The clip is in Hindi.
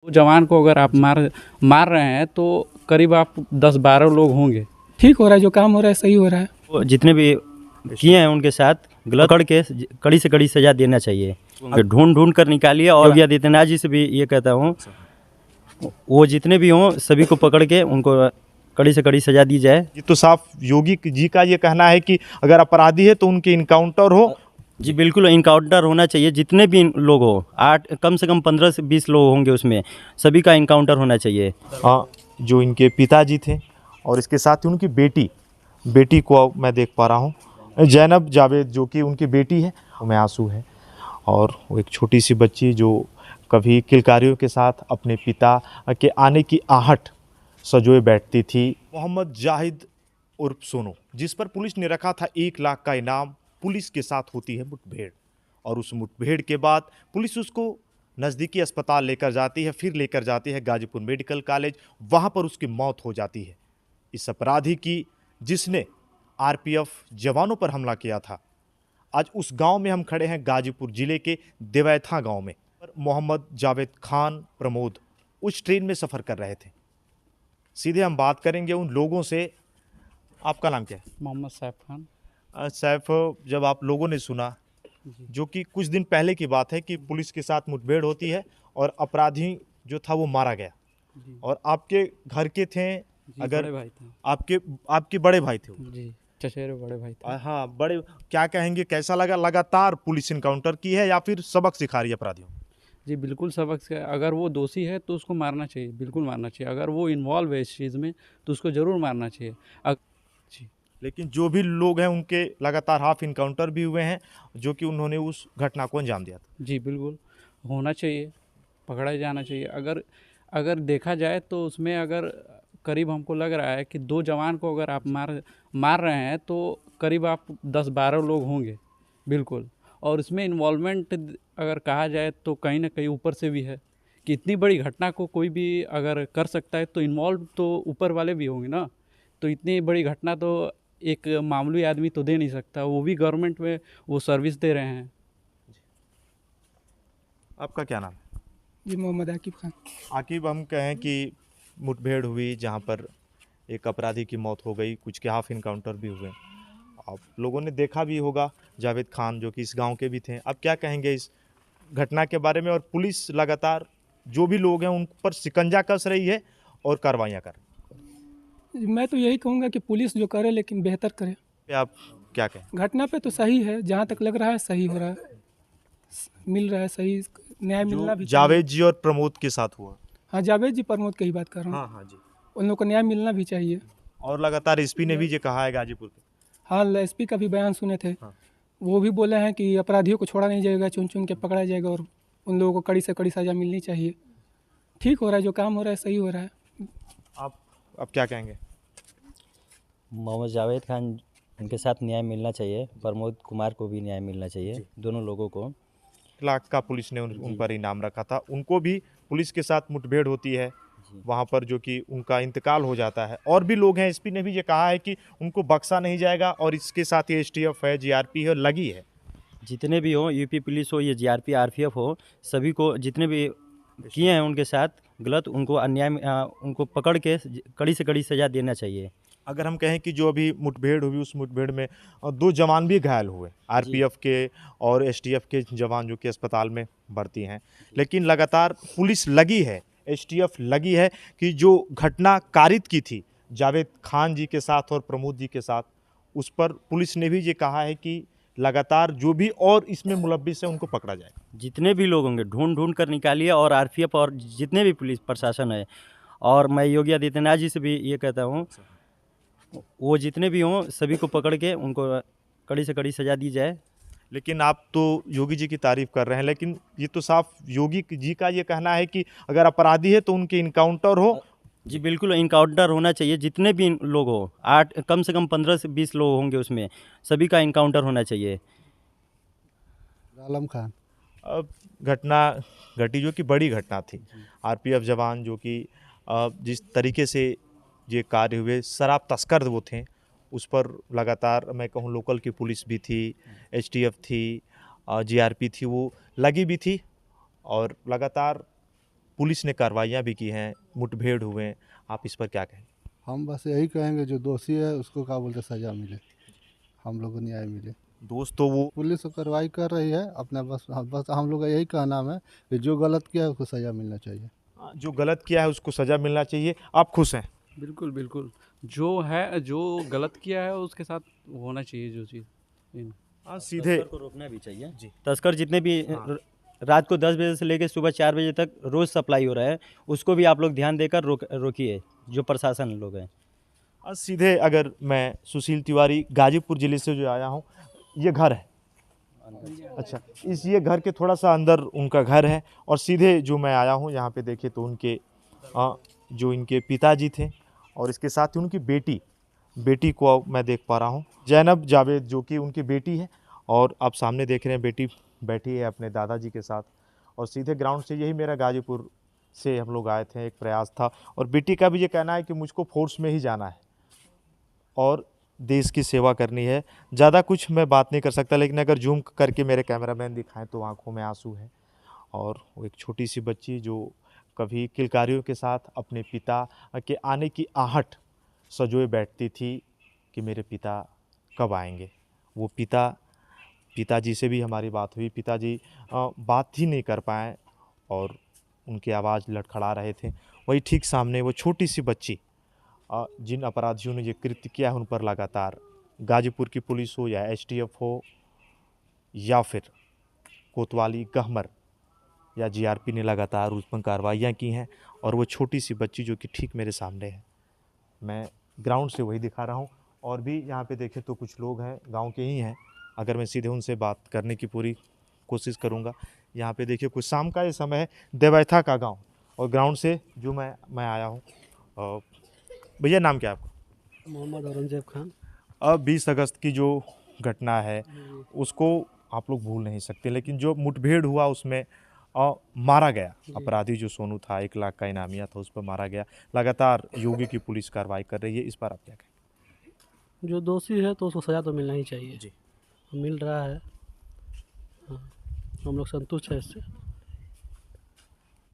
जवान को अगर आप मार रहे हैं तो करीब आप 10-12 लोग होंगे। ठीक हो रहा है, जो काम हो रहा है सही हो रहा है। वो जितने भी किए हैं उनके साथ गलत पकड़ के कड़ी से कड़ी सजा देना चाहिए। ढूंढ कर निकालिए। और योगी आदित्यनाथ जी से भी ये कहता हूँ, वो जितने भी हों सभी को पकड़ के उनको कड़ी से कड़ी सजा दी जाए। ये तो साफ योगी जी का ये कहना है कि अगर अपराधी है तो उनके इनकाउंटर हो। जी बिल्कुल, इनकाउंटर होना चाहिए। जितने भी लोग हो, 8 कम से कम 15 से 20 लोग होंगे, उसमें सभी का इनकाउंटर होना चाहिए। जो इनके पिताजी थे और इसके साथ ही उनकी बेटी को मैं देख पा रहा हूँ, जैनब जावेद, जो कि उनकी बेटी है, में आंसू है। और वो एक छोटी सी बच्ची जो कभी किलकारियों के साथ अपने पिता के आने की आहट सजोए बैठती थी। मोहम्मद जाहिद उर्फ सोनू, जिस पर पुलिस ने रखा था 1 लाख का इनाम, पुलिस के साथ होती है मुठभेड़। और उस मुठभेड़ के बाद पुलिस उसको नज़दीकी अस्पताल लेकर जाती है, फिर लेकर जाती है गाजीपुर मेडिकल कॉलेज। वहाँ पर उसकी मौत हो जाती है। इस अपराधी की, जिसने आरपीएफ जवानों पर हमला किया था। आज उस गांव में हम खड़े हैं, गाजीपुर जिले के देवैथा गांव में। मोहम्मद जावेद खान प्रमोद उस ट्रेन में सफ़र कर रहे थे। सीधे हम बात करेंगे उन लोगों से। आपका नाम क्या है? मोहम्मद सैफ खान। सैफ, जब आप लोगों ने सुना, जो कि कुछ दिन पहले की बात है, कि पुलिस के साथ मुठभेड़ होती है और अपराधी जो था वो मारा गया, और आपके घर के थे, अगर बड़े भाई थे। आपके बड़े भाई थे वो? जी, चचेरे बड़े भाई थे। हाँ, बड़े। क्या कहेंगे, कैसा लगा? लगातार पुलिस इनकाउंटर की है या फिर सबक सिखा रही है अपराधियों? जी बिल्कुल सबक से, अगर वो दोषी है तो उसको मारना चाहिए, बिल्कुल मारना चाहिए। अगर वो इन्वॉल्व है इस चीज़ में तो उसको ज़रूर मारना चाहिए। जी। लेकिन जो भी लोग हैं उनके लगातार हाफ इनकाउंटर भी हुए हैं, जो कि उन्होंने उस घटना को अंजाम दिया था। जी बिल्कुल होना चाहिए, पकड़ा जाना चाहिए। अगर देखा जाए तो उसमें अगर करीब हमको लग रहा है कि 2 जवान को अगर आप मार रहे हैं तो करीब आप 10-12 लोग होंगे, बिल्कुल। और इसमें इन्वॉल्वमेंट अगर कहा जाए तो कहीं ना कहीं ऊपर से भी है, कि इतनी बड़ी घटना को कोई भी अगर कर सकता है तो इन्वॉल्व तो ऊपर वाले भी होंगे ना। तो इतनी बड़ी घटना तो एक मामूली आदमी तो दे नहीं सकता, वो भी गवर्नमेंट में वो सर्विस दे रहे हैं। आपका क्या नाम है? जी मोहम्मद आकिब खान। आकिब, हम कहें कि मुठभेड़ हुई जहाँ पर एक अपराधी की मौत हो गई, कुछ के हाफ इनकाउंटर भी हुए। आप लोगों ने देखा भी होगा जावेद खान, जो कि इस गांव के भी थे। अब क्या कहेंगे इस घटना के बारे में? और पुलिस लगातार जो भी लोग हैं उन पर शिकंजा कस रही है और कार्रवाइयाँ कर रही मैं तो यही कहूँगा कि पुलिस जो करे लेकिन बेहतर करे। है। आप क्या कहें? घटना पे तो सही है, जहाँ तक लग रहा है सही हो रहा है, मिल रहा है, सही न्याय मिलना भी चाहिए। जावेद जी और प्रमोद के साथ हुआ। हाँ, जावेद जी प्रमोद की ही बात कर रहा हूँ। हाँ हाँ जी। उन लोग को न्याय मिलना भी चाहिए। और लगातार एसपी ने भी ये कहा है गाजीपुर के। हाँ, एसपी का भी बयान सुने थे। हाँ। वो भी बोले हैं कि अपराधियों को छोड़ा नहीं जाएगा, चुन चुन के पकड़ा जाएगा और उन लोगों को कड़ी से कड़ी सज़ा मिलनी चाहिए। ठीक हो रहा है, जो काम हो रहा है सही हो रहा है। आप क्या कहेंगे? मोहम्मद जावेद खान, उनके साथ न्याय मिलना चाहिए। प्रमोद कुमार को भी न्याय मिलना चाहिए, दोनों लोगों को। 1 लाख का पुलिस ने उन पर इनाम रखा था। उनको भी पुलिस के साथ मुठभेड़ होती है वहाँ पर, जो कि उनका इंतकाल हो जाता है। और भी लोग हैं, एसपी ने भी ये कहा है कि उनको बख्शा नहीं जाएगा। और इसके साथ ये एसटीएफ है, जीआरपी है, लगी है। जितने भी हो, यूपी पुलिस हो, ये जीआरपी आरपीएफ हो, सभी को जितने भी किए हैं उनके साथ गलत, उनको अन्याय उनको पकड़ के कड़ी से कड़ी सजा देना चाहिए। अगर हम कहें कि जो अभी मुठभेड़ हुई, उस मुठभेड़ में 2 जवान भी घायल हुए, आरपीएफ के और एसटीएफ के जवान, जो कि अस्पताल में भर्ती हैं। लेकिन लगातार पुलिस लगी है, एसटीएफ लगी है, कि जो घटना कारित की थी जावेद खान जी के साथ और प्रमोद जी के साथ, उस पर पुलिस ने भी ये कहा है कि लगातार जो भी और इसमें मुलव्विस है उनको पकड़ा जाए। जितने भी लोग होंगे ढूंढ कर निकालिए। और आरपीएफ और जितने भी पुलिस प्रशासन है, और मैं योगी आदित्यनाथ जी से भी ये कहता हूँ, वो जितने भी हों सभी को पकड़ के उनको कड़ी से कड़ी सजा दी जाए। लेकिन आप तो योगी जी की तारीफ कर रहे हैं, लेकिन ये तो साफ योगी जी का ये कहना है कि अगर अपराधी है तो उनके इनकाउंटर हो। जी बिल्कुल, इनकाउंटर होना चाहिए। जितने भी लोग हो, 8 कम से कम 15 से 20 लोग होंगे, उसमें सभी का इनकाउंटर होना चाहिए। आलम खान। अब घटना घटी, जो कि बड़ी घटना थी। आरपीएफ जवान, जो कि जिस तरीके से ये कार्य हुए, शराब तस्कर वो थे, उस पर लगातार मैं कहूँ लोकल की पुलिस भी थी, एसटीएफ थी, जीआरपी थी, वो लगी भी थी। और लगातार पुलिस ने कार्रवाइयाँ भी की हैं, मुठभेड़ हुए हैं, आप इस पर क्या कहेंगे? हम बस यही कहेंगे जो दोषी है उसको क्या बोलते सज़ा मिले, हम लोग को न्याय मिले। दोस्त तो वो पुलिस तो कार्रवाई कर रही है अपना, बस हम लोग का यही कहना है कि जो गलत किया है उसको सज़ा मिलना चाहिए। जो गलत किया है उसको सज़ा मिलना चाहिए। आप खुश हैं? बिल्कुल बिल्कुल, जो है जो गलत किया है उसके साथ होना चाहिए जो चीज़। सीधे तस्कर को रोकना भी चाहिए जी। तस्कर जितने भी रात को 10 बजे से लेकर सुबह 4 बजे तक रोज़ सप्लाई हो रहा है, उसको भी आप लोग ध्यान देकर रोकिए, जो प्रशासन लोग हैं। सीधे अगर मैं सुशील तिवारी गाजीपुर ज़िले से जो आया हूँ, ये घर है। अच्छा, इस ये घर के थोड़ा सा अंदर उनका घर है और सीधे जो मैं आया हूँ यहाँ पे देखिए तो उनके जो इनके पिताजी थे और इसके साथ ही उनकी बेटी को मैं देख पा रहा हूँ, जैनब जावेद, जो कि उनकी बेटी है। और आप सामने देख रहे हैं बेटी बैठी है अपने दादाजी के साथ। और सीधे ग्राउंड से यही मेरा गाजीपुर से हम लोग आए थे, एक प्रयास था। और बेटी का भी ये कहना है कि मुझको फोर्स में ही जाना है और देश की सेवा करनी है। ज़्यादा कुछ मैं बात नहीं कर सकता, लेकिन अगर जूम करके मेरे कैमरामैन दिखाएं तो आंखों में आंसू है। और वो एक छोटी सी बच्ची जो कभी किलकारियों के साथ अपने पिता के आने की आहट सजोए बैठती थी कि मेरे पिता कब आएंगे। वो पिताजी से भी हमारी बात हुई, पिताजी बात ही नहीं कर पाए और उनकी आवाज़ लड़खड़ा रहे थे। वही ठीक सामने वो छोटी सी बच्ची, जिन अपराधियों ने ये कृत्य किया है उन पर लगातार गाजीपुर की पुलिस हो या एसटीएफ हो या फिर कोतवाली गहमर या जीआरपी ने लगातार उस पर कार्रवाइयाँ की हैं। और वो छोटी सी बच्ची जो कि ठीक मेरे सामने है, मैं ग्राउंड से वही दिखा रहा हूँ। और भी यहाँ पे देखें तो कुछ लोग हैं, गांव के ही हैं। अगर मैं सीधे उनसे बात करने की पूरी कोशिश करूँगा। यहाँ पे देखिए कुछ शाम का ये समय है, देवैथा का गांव, और ग्राउंड से जो मैं आया हूँ। भैया नाम क्या है आपका? मोहम्मद औरंगजेब खान। अब 20 अगस्त की जो घटना है उसको आप लोग भूल नहीं सकते, लेकिन जो मुठभेड़ हुआ उसमें मारा गया अपराधी जो सोनू था, 1 लाख का इनामिया था, उस पर मारा गया। लगातार योगी की पुलिस कार्रवाई कर रही है, इस पर आप क्या कहें? जो दोषी है तो उसको सज़ा तो मिलना ही चाहिए जी। मिल रहा है। हाँ, हम लोग संतुष्ट हैं इससे।